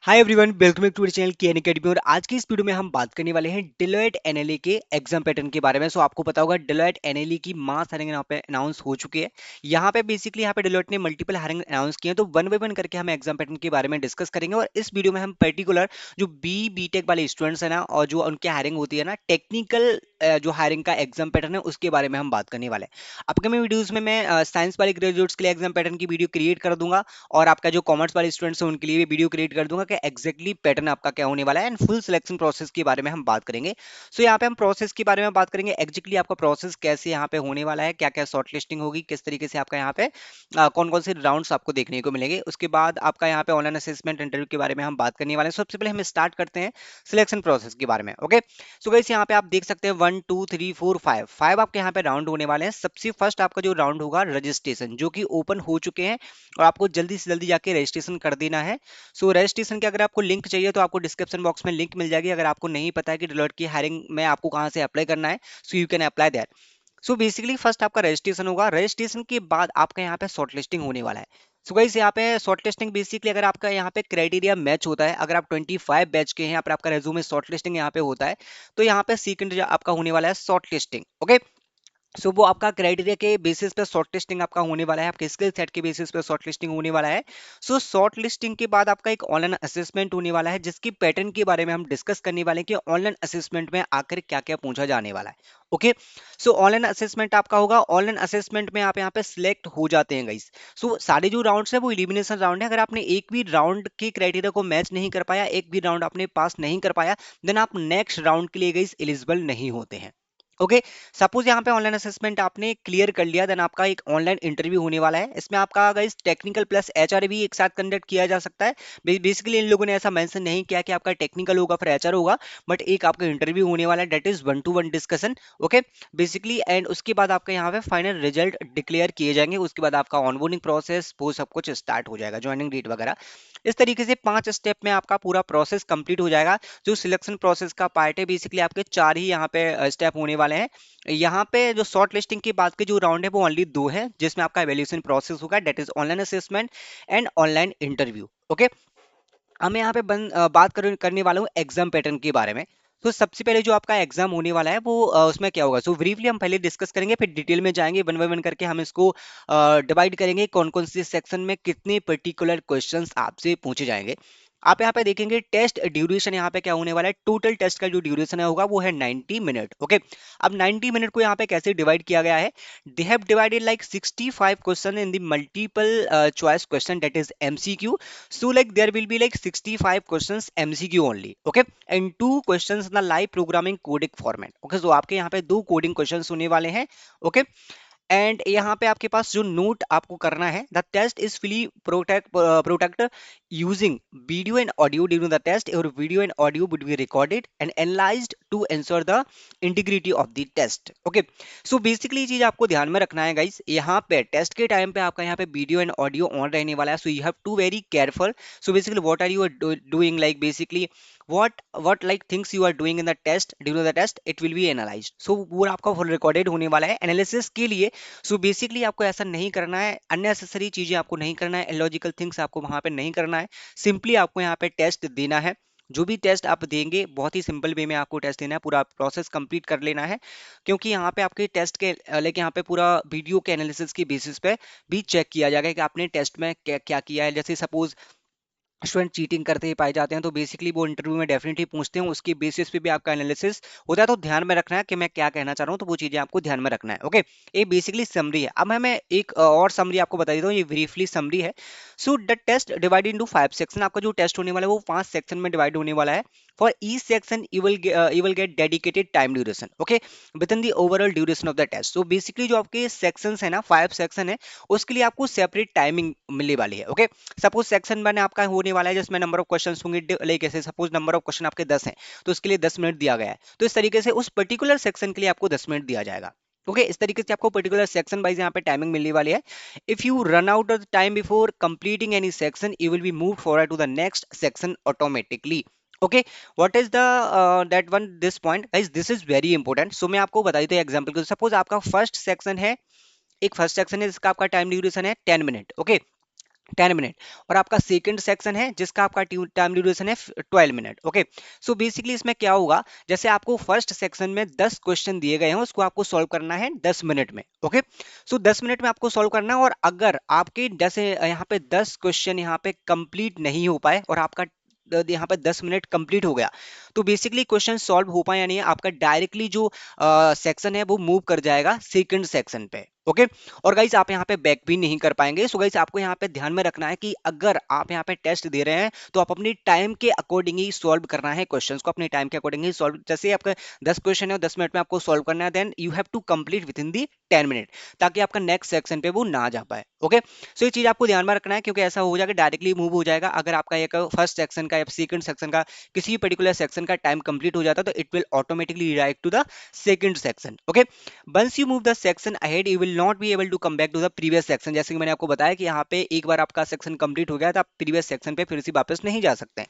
Hi everyone, welcome back to our channel K N Academy. और आज की इस वीडियो में हम बात करने वाले हैं डेलोइट एनएलए के एग्जाम पैटर्न के बारे में। सो आपको पता होगा डेलोइट एनएलए की मास हायरिंग यहाँ पे अनाउंस हो चुकी है। यहाँ पे बेसिकली यहाँ पे डेलोइट ने मल्टीपल हायरिंग अनाउंस किए हैं, तो वन बाय वन करके हम एग्जाम पैटर्न के बारे में डिस्कस करेंगे। और इस वीडियो में हम पर्टिकुलर जो बीटेक वाले स्टूडेंट्स है ना, और जो उनकी हायरिंग होती है ना, टेक्निकल जो हायरिंग का एग्जाम पैटर्न है उसके बारे में हम बात करने वाले हैं। अपकमिंग वीडियोज में मैं साइंस वाले ग्रेजुएट्स के लिए एग्जाम पैटर्न की वीडियो क्रिएट कर दूंगा, और आपका जो कॉमर्स वाले स्टूडेंट्स हैं उनके लिए भी वीडियो क्रिएट कर दूंगा कि एग्जैक्टली पैटर्न आपका क्या होने वाला है, एंड फुल सिलेक्शन प्रोसेस के बारे में हम बात करेंगे। सो यहाँ पे हम प्रोसेस के बारे में बात करेंगे, एग्जैक्टली आपका प्रोसेस कैसे यहाँ पे होने वाला है, क्या क्या शॉर्ट लिस्टिंग होगी, किस तरीके से आपका यहाँ पे कौन कौन से राउंड्स आपको देखने को मिलेंगे। उसके बाद आपका यहाँ पे ऑनलाइन असेसमेंट इंटरव्यू के बारे में हम बात करने वाले हैं। सबसे पहले हम स्टार्ट करते हैं सिलेक्शन प्रोसेस के बारे में। ओके, सो गाइस यहाँ पे आप देख सकते हैं 1 2 3 4 5 5 आपके यहाँ पे राउंड होने वाले हैं। सबसे फर्स्ट आपका जो राउंड होगा रजिस्ट्रेशन, जो कि ओपन हो चुके हैं और आपको जल्दी से जल्दी जाके रजिस्ट्रेशन कर देना है। सो रजिस्ट्रेशन के अगर आपको लिंक चाहिए तो आपको डिस्क्रिप्शन बॉक्स में लिंक मिल जाएगी। अगर आपको नहीं पता है कि डेलोइट की हायरिंग में आपको कहाँ से अप्लाई करना है, so you can apply there. So basically first आपका रजिस्ट्रेशन होगा, रजिस्ट्रेशन के बाद आपका यहाँ पे शॉर्ट लिस्टिंग होने वाला है। सो गाइस यहाँ पे शॉर्ट लिस्टिंग बेसिकली अगर आपका यहाँ पे क्राइटेरिया मैच होता है, अगर आप 25 बैच के हैं, यहाँ पर आपका रेज्यूमे शॉर्ट लिस्टिंग यहाँ पे होता है, तो यहाँ पे सेकंड आपका होने वाला है शॉर्ट लिस्टिंग। ओके, सो वो आपका क्राइटेरिया के बेसिस पे शॉर्ट लिस्टिंग आपका होने वाला है, आपके स्किल सेट के बेसिस पे शॉर्ट लिस्टिंग होने वाला है। सो शॉर्ट लिस्टिंग के बाद आपका एक ऑनलाइन असेसमेंट होने वाला है, जिसकी पैटर्न के बारे में हम डिस्कस करने वाले हैं कि ऑनलाइन असेसमेंट में आकर क्या क्या पूछा जाने वाला है। ओके, सो ऑनलाइन असेसमेंट आपका होगा, ऑनलाइन असेसमेंट में आप यहाँ पे सिलेक्ट हो जाते हैं गाइस। सो सारे जो राउंड्स है वो इलिमिनेशन राउंड है। अगर आपने एक भी राउंड के क्राइटेरिया को मैच नहीं कर पाया, एक भी राउंड आपने पास नहीं कर पाया, देन आप नेक्स्ट राउंड के लिए गाइस एलिजिबल नहीं होते हैं। ओके, सपोज यहाँ पे ऑनलाइन असेसमेंट आपने क्लियर कर लिया, देन आपका एक ऑनलाइन इंटरव्यू होने वाला है। इसमें आपका गाइस टेक्निकल प्लस एचआर भी एक साथ कंडक्ट किया जा सकता है। बेसिकली इन लोगों ने ऐसा मेंशन नहीं किया कि आपका टेक्निकल होगा फिर एचआर होगा, बट एक आपका इंटरव्यू होने वाला है, that is 1-to-1 discussion. Okay, basically and उसके बाद आपका यहाँ पे फाइनल रिजल्ट डिक्लेयर किए जाएंगे। उसके बाद आपका ऑनबोर्डिंग प्रोसेस वो सब कुछ स्टार्ट हो जाएगा, ज्वाइनिंग डेट वगैरह। इस तरीके से 5 स्टेप में आपका पूरा प्रोसेस कंप्लीट हो जाएगा। जो सिलेक्शन प्रोसेस का पार्ट है, बेसिकली आपके 4 ही यहाँ पे स्टेप होने वाले हैं। यहाँ पे जो शॉर्ट लिस्टिंग की बात की जो राउंड है वो ओनली 2 है, जिसमें आपका एवेल्यूएशन प्रोसेस होगा, that is online assessment and online interview. Okay, अब मैं यहाँ पे बात करने वाला हूँ एग्जाम पैटर्न के बारे में। तो सबसे पहले जो आपका एग्जाम होने वाला है वो उसमें क्या होगा, सो ब्रीफली हम पहले डिस्कस करेंगे, फिर डिटेल में जाएंगे, वन बाय वन करके हम इसको डिवाइड करेंगे कौन कौन से सेक्शन में कितने पर्टिकुलर क्वेश्चंस आपसे पूछे जाएंगे। आप यहाँ पे देखेंगे टेस्ट ड्यूरेशन यहाँ पे क्या होने वाला है, टोटल टेस्ट का जो ड्यूरेशन है होगा वो है 90 मिनट। ओके, अब 90 मिनट को यहाँ पे कैसे डिवाइड किया गया है, they have divided like 65 question in the multiple choice question, that is MCQ. So like there will be like 65 questions MCQ only, okay, and 2 questions in the live programming coding format. Okay, so आपके यहाँ पे 2 coding questions होने वाले हैं। Okay, and यहाँ पे आपके पास जो नोट आपको करना है, the test is fully protect using video and audio during the test, और video and audio would be recorded and analysed to ensure the integrity of the test. Okay, so basically ये चीज आपको ध्यान में रखना है गाइस, यहाँ पे टेस्ट के टाइम पे आपका यहाँ पे वीडियो एंड ऑडियो ऑन रहने वाला है, so you have to very careful. So basically what are you doing, like basically what like things you are doing in the test, during the test it will be analyzed, so पूरा आपका full recorded होने वाला है analysis के लिए। So basically आपको ऐसा नहीं करना है, अननेसेसरी चीजें आपको नहीं करना है, इलॉजिकल थिंग्स आपको वहां पे नहीं करना है। सिंपली आपको यहाँ पे टेस्ट देना है। जो भी टेस्ट आप देंगे बहुत ही सिंपल वे में आपको टेस्ट देना है, पूरा प्रोसेस कंप्लीट कर लेना है, क्योंकि यहाँ पे आपके टेस्ट के लाइक यहाँ पे पूरा वीडियो के एनालिसिस के बेसिस पे भी चेक किया जाएगा कि आपने टेस्ट में क्या क्या किया है। जैसे सपोज स्टूडेंट चीटिंग करते ही पाए जाते हैं, तो बेसिकली वो इंटरव्यू में डेफिनेटली पूछते हैं, उसके बेसिस पे भी आपका एनालिसिस होता है। तो ध्यान में रखना है कि मैं क्या कहना चाह रहा हूँ, तो वो चीजें आपको ध्यान में रखना है। ओके, ये बेसिकली समरी है। अब मैं एक और समरी आपको बता देता हूँ, ये ब्रीफली समरी है। So the test divide into 5 section, आपका जो टेस्ट होने वाला है वो 5 सेक्शन में डिवाइड होने वाला है। For each section you will get dedicated time duration, okay, within the overall duration of the test. So basically जो आपके सेक्शंस है ना, 5 सेक्शन है, उसके लिए आपको सेपरेट टाइमिंग मिलने वाली है। ओके, सपोज सेक्शन 1 आपका होने वाला है जिसमें नंबर ऑफ क्वेश्चन होंगे, लाइक ऐसे सपोज नंबर ऑफ क्वेश्चन आपके 10 हैं, तो उसके लिए 10 मिनट दिया गया है, तो इस तरीके से उस पर्टिकुलर सेक्शन के लिए आपको 10 मिनट दिया जाएगा। ओके, इस तरीके से आपको पर्टिकुलर सेक्शन वाइज यहाँ पे टाइमिंग मिलने वाली है। If you run out of the time before completing any section, you will be move forward to the next section automatically. Okay, what is the that one this point guys, this is very important. So मैं आपको बता देता हूँ example के, suppose आपका first section है, एक first section है जिसका आपका टाइम ड्यूरेशन है 10 मिनट। Okay, 10 minute. और आपका सेकंड सेक्शन है जिसका आपका टाइम ड्यूरेशन है 12 मिनट। ओके, सो बेसिकली इसमें क्या होगा, जैसे आपको फर्स्ट सेक्शन में 10 क्वेश्चन दिए गए हैं, उसको आपको सॉल्व करना है 10 मिनट में। ओके, सो 10 मिनट में आपको सॉल्व करना है, और अगर आपके जैसे यहाँ पे 10 क्वेश्चन यहाँ पे कंप्लीट नहीं हो पाए और आपका यहाँ पे 10 मिनट कंप्लीट हो गया, तो बेसिकली क्वेश्चन सॉल्व हो पाए या नहीं, आपका डायरेक्टली जो सेक्शन है वो मूव कर जाएगा सेकंड सेक्शन पे। ओके, और गाइस आप यहाँ पे बैक भी नहीं कर पाएंगे। सो गाइस आपको यहाँ पे ध्यान में रखना है कि अगर आप यहाँ पे टेस्ट दे रहे हैं तो आप अपनी टाइम के अकॉर्डिंग ही सॉल्व करना है क्वेश्चंस को, अपने टाइम के अकॉर्डिंग ही सॉल्व। जैसे आपका 10 क्वेश्चन है और 10 मिनट में आपको सॉल्व करना है, then you have to complete within the 10 minute, ताकि आपका नेक्स्ट सेक्शन पे वो ना जा पाए। ओके, सो ये चीज आपको ध्यान में रखना है, क्योंकि ऐसा हो जाएगा डायरेक्टली मूव हो जाएगा। अगर आपका एक फर्स्ट सेक्शन का या सेकंड सेक्शन का किसी पर्टिकुलर सेक्शन का टाइम कंप्लीट हो जाता है, तो it will automatically redirect to the second section. Okay, once you move the section ahead you will not be able to come back to the previous section. जैसे कि मैंने आपको बताया कि यहाँ पे एक बार आपका सेक्शन कंप्लीट हो गया तो आप प्रीवियस सेक्शन पे फिर से वापस नहीं जा सकते हैं।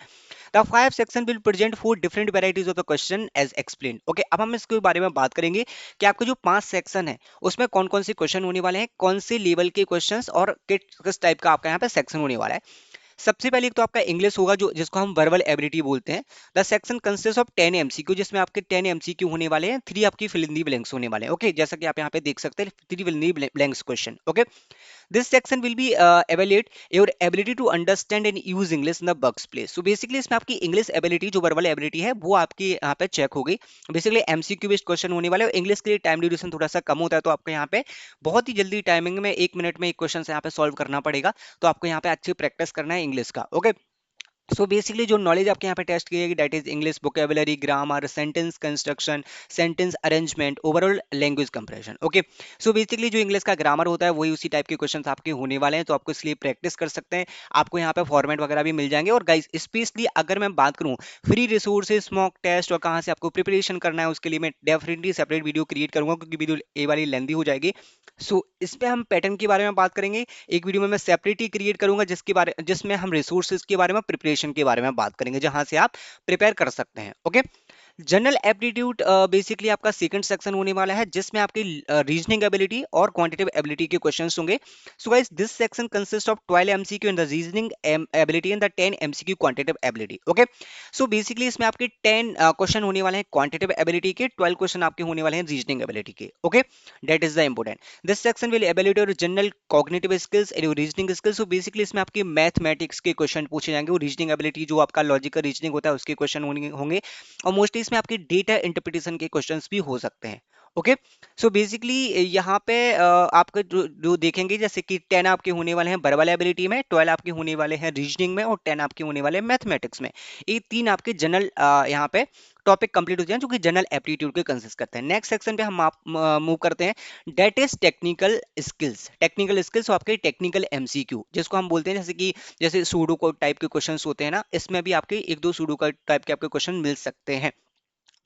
The 5 section will present 4 different varieties of the question as explain. Okay, अब हम इसके बारे में बात करेंगे कि आपके जो 5 सेक्शन है उसमें कौन कौन से क्वेश्चन होने वाले हैं, कौन से लेवल के क्वेश्चंस, और किस टाइप का आपका यहाँ पे सेक्शन होने वाला है। सबसे पहले तो आपका इंग्लिश होगा, जो जिसको हम वर्बल एबिलिटी बोलते हैं। The section consist of 10 MCQ, जिसमें आपके 10 एमसीक्यू होने वाले हैं, 3 आपकी फिल इन दी ब्लैंक्स होने वाले हैं। ओके, जैसा कि आप यहाँ पे देख सकते हैं 3 fill in the blanks question. Okay, this section will be evaluate your ability to understand and use English in the workplace। so basically इसमें आपकी इंग्लिश एबिलिटी, जो वर्बल एबिलिटी है, वो आपकी यहाँ पे चेक हो गई। बेसिकली एमसीक्यू बेस्ड क्वेश्चन होने वाले, और इंग्लिश के लिए टाइम ड्यूरेशन थोड़ा सा कम होता है, तो आपको यहाँ पे बहुत ही जल्दी टाइमिंग में 1 मिनट में एक क्वेश्चन यहाँ पे सॉल्व करना पड़ेगा। तो आपको यहाँ पे अच्छी प्रैक्टिस करना है इंग्लिश का। ओके, सो बेसिकली जो नॉलेज आपके यहाँ पे टेस्ट की जाएगी, that is English vocabulary, grammar, sentence construction, sentence arrangement, overall language compression. Okay, so basically जो इंग्लिश का ग्रामर होता है वही उसी टाइप के क्वेश्चंस आपके होने वाले हैं, तो आपको इसलिए प्रैक्टिस कर सकते हैं। आपको यहाँ पे फॉर्मेट वगैरह भी मिल जाएंगे। और गाइस स्पेशली अगर मैं बात करूँ फ्री रिसोर्सेज, मॉक टेस्ट और कहाँ से आपको प्रिपरेशन करना है, उसके लिए मैं डेफिनेटली सेपरेट वीडियो क्रिएट करूंगा, क्योंकि वीडियो ये वाली लेंदी हो जाएगी। सो इस पे हम पैटर्न के बारे में बात करेंगे। एक वीडियो में मैं सेपरेट ही क्रिएट करूंगा जिसमें हम रिसोर्सेज के बारे में, प्रिपरेशन के बारे में बात करेंगे, जहां से आप प्रिपेयर कर सकते हैं। ओके, जनरल एप्टीट्यूड बेसिकली आपका सेकंड सेक्शन होने वाला है, जिसमें आपकी रीजनिंग एबिलिटी और क्वांटिटेटिव एबिलिटी के क्वेश्चंस होंगे। So guys this section consist of 12 MCQ in the reasoning ability and the 10 MCQ quantitative ability. Okay, so basically इसमें आपके 10 क्वेश्चन होने वाले हैं क्वांटिटेटिव एबिलिटी के, 12 क्वेश्चन आपके होने वाले हैं रीजनिंग एबिलिटी के। Okay, that is the important. This section will evaluate your general cognitive skills and your reasoning skills. So basically इसमें आपके मैथमेटिक्स के क्वेश्चन पूछे जाएंगे, वो रीजनिंग एबिलिटी जो आपका लॉजिकल रीजनिंग होता है उसके क्वेश्चन होंगे, और मोस्टली इसमें आपके डेटा इंटरप्रिटेशन के क्वेश्चंस भी हो सकते हैं। ओके, सो बेसिकली यहाँ पे आपका जो देखेंगे, जैसे कि 10 आपके होने वाले हैं वर्बल एबिलिटी में, 12 आपके होने वाले हैं रीजनिंग में, और 10 आपके होने वाले हैं मैथमेटिक्स में। ये 3 आपके जनरल यहाँ पे टॉपिक कंप्लीट हो जाए, जो कि जनरल एप्टीट्यूड के कंसिस्ट करते हैं। नेक्स्ट सेक्शन पे हम मूव करते हैं, that is technical skills. Technical skills आपके टेक्निकल एमसीक्यू, जिसको हम बोलते हैं, जैसे सूडो को टाइप के क्वेश्चंस होते हैं ना, इसमें भी आपके एक दो सूडो का टाइप के आपके क्वेश्चन मिल सकते हैं।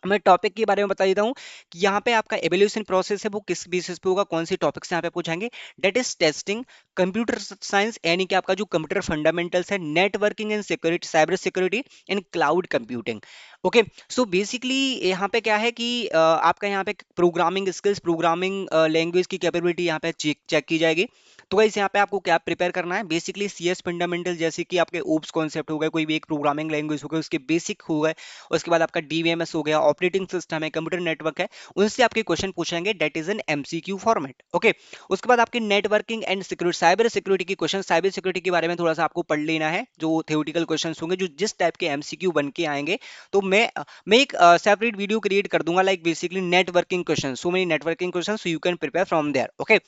मैं टॉपिक के बारे में बता देता हूं कि यहाँ पे आपका एवोल्यूशन प्रोसेस है वो किस बेसिस पे होगा, कौन सी टॉपिक्स यहाँ पे पूछेंगे। That is testing, computer science यानी कि आपका जो कंप्यूटर फंडामेंटल्स है, networking and security, cyber security and cloud computing. Okay, so basically यहाँ पे क्या है कि आपका यहाँ पे प्रोग्रामिंग स्किल्स, प्रोग्रामिंग लैंग्वेज की कैपेबिलिटी यहाँ पे चेक की जाएगी। तो गाइस यहाँ पे आपको क्या प्रिपेयर करना है, बेसिकली सीएस फंडामेंटल, जैसे कि आपके ओप्स कॉन्सेप्ट हो गए, कोई भी एक प्रोग्रामिंग लैंग्वेज हो गई उसके बेसिक हो गए, उसके बाद आपका डीबीएमएस हो गया, ऑपरेटिंग सिस्टम है, कंप्यूटर नेटवर्क है, उनसे आपके क्वेश्चन पूछेंगे, that is an MCQ format. Okay, उसके बाद आपके networking and security, cyber security के क्वेश्चन, साइबर सिक्योरिटी के बारे में थोड़ा सा आपको पढ़ लेना है, जो थ्योरेटिकल क्वेश्चन होंगे, जो जिस टाइप के एमसीक्यू बन के आएंगे, तो मैं एक सेपरेट वीडियो क्रिएट कर दूंगा, like basically networking question, so many networking question, so you can prepare from there. Okay,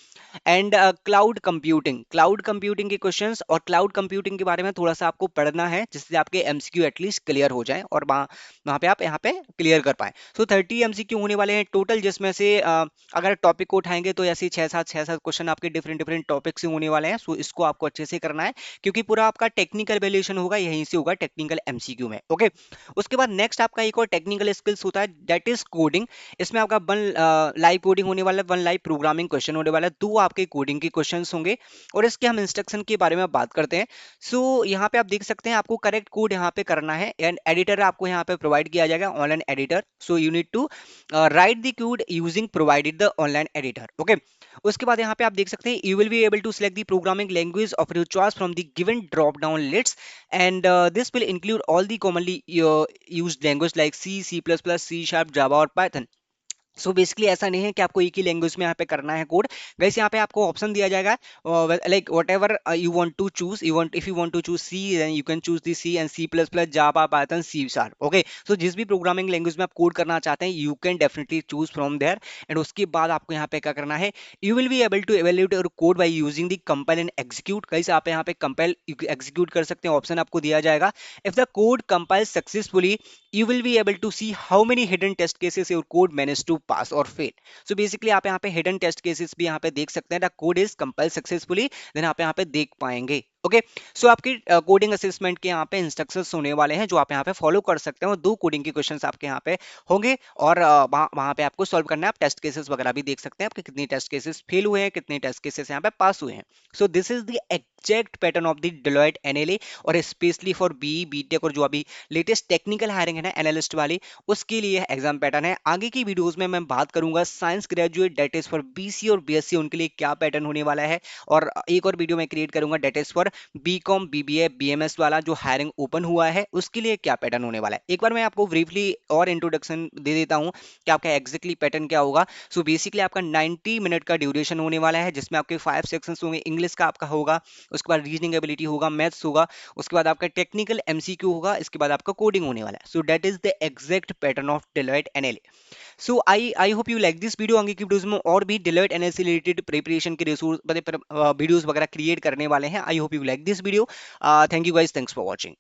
and cloud computing के क्वेश्चंस, और क्लाउड कंप्यूटिंग के बारे में थोड़ा सा आपको पढ़ना है, जिससे आपके एमसीक्यू एटलीस्ट क्लियर हो जाए, और वहां पे आप यहाँ पे क्लियर कर पाए। सो 30 एमसीक्यू होने वाले हैं टोटल, जिसमें से अगर टॉपिक को उठाएंगे तो ऐसे 6-7 क्वेश्चन आपके डिफरेंट डिफरेंट टॉपिक से होने वाले हैं। सो इसको आपको अच्छे से करना है, क्योंकि पूरा आपका टेक्निकल वैल्यूएशन होगा यहीं से होगा, टेक्निकल एमसीक्यू में। ओके, उसके बाद नेक्स्ट आपका एक और टेक्निकल स्किल्स होता है, दैट इज कोडिंग। इसमें आपका वन लाइव कोडिंग होने वाला है, वन लाइव प्रोग्रामिंग क्वेश्चन होने वाला है, दो आपके कोडिंग के क्वेश्चन होंगे और इसके हम इंस्ट्रक्शन के बारे में बात करते हैं। सो यहाँ पे आप देख सकते हैं आपको करेक्ट कोड यहाँ पे करना है एंड एडिटर आपको यहाँ पे प्रोवाइड किया जाएगा, online editor. So you need to write the code using provided the online editor. Okay, उसके बाद यहाँ पे आप देख सकते हैं you will be able to select the programming language of your choice from the given drop down list and this will include all the commonly used language like C, C plus plus, C sharp, Java और Python. So basically ऐसा नहीं है कि आपको एक ही language में यहाँ पे करना है कोड। गाइस यहाँ पे आपको ऑप्शन दिया जाएगा like whatever you want to choose, you want if you want to choose C then you can choose the C and C plus plus, Java, Python, C sharp. Okay, so जिस भी programming language में आप code करना चाहते हैं you can definitely choose from there. And उसके बाद आपको यहाँ पे क्या करना है, you will be able to evaluate your code by using the compile and execute. Guys आप यहाँ पे कंपाइल एग्जीक्यूट कर सकते हैं, ऑप्शन आपको दिया जाएगा। If the code compile successfully you will be able to see how many hidden test cases your code managed to pass or fail। So basically आप यहाँ पे हिडन टेस्ट केसेस भी यहाँ पे देख सकते हैं, the code is compile successfully, then आप यहाँ पे देख पाएंगे। ओके, सो आपकी कोडिंग असेसमेंट के यहाँ पे इंस्ट्रक्शंस होने वाले हैं जो आप यहाँ पे फॉलो कर सकते हैं और 2 कोडिंग के क्वेश्चंस आपके यहाँ पे होंगे और वहाँ पे आपको सॉल्व करना है। आप टेस्ट केसेस वगैरह भी देख सकते हैं आपके कितने टेस्ट केसेस फेल हुए हैं, कितने टेस्ट केसेस यहाँ पे पास हुए हैं। So this is the exact pattern of the Deloitte NLA और स्पेशली फॉर बी बीटेक और जो अभी लेटेस्ट टेक्निकल हायरिंग है ना एनालिस्ट वाली, उसके लिए एग्जाम पैटर्न है। आगे की वीडियोस में मैं बात करूंगा science graduate that is for BC और बीएससी उनके लिए क्या पैटर्न होने वाला है, और एक और वीडियो मैं क्रिएट करूंगा that is for BCom BBA BMS वाला जो हायरिंग ओपन हुआ है उसके लिए क्या पैटर्न होने वाला है। एक बार मैं आपको ब्रीफली और इंट्रोडक्शन दे देता हूं कि आपका एग्जैक्टली पैटर्न क्या होगा। सो बेसिकली आपका 90 मिनट का ड्यूरेशन होने वाला है जिसमें आपके 5 सेक्शंस होंगे। इंग्लिश का आपका होगा, उसके बाद रीजनिंग एबिलिटी होगा, मैथ्स होगा, उसके बाद आपका टेक्निकल एमसीक्यू होगा, इसके बाद आपका कोडिंग होने वाला है। So that is the exact pattern of Deloitte NLA. So I hope you like this video. आगे की वीडियोस में और भी डेलोइट एनएलए से रिलेटेड प्रिपरेशन के रिसोर्स वीडियोस वगैरह क्रिएट करने वाले हैं। I hope you like this video. Thank you guys, thanks for watching.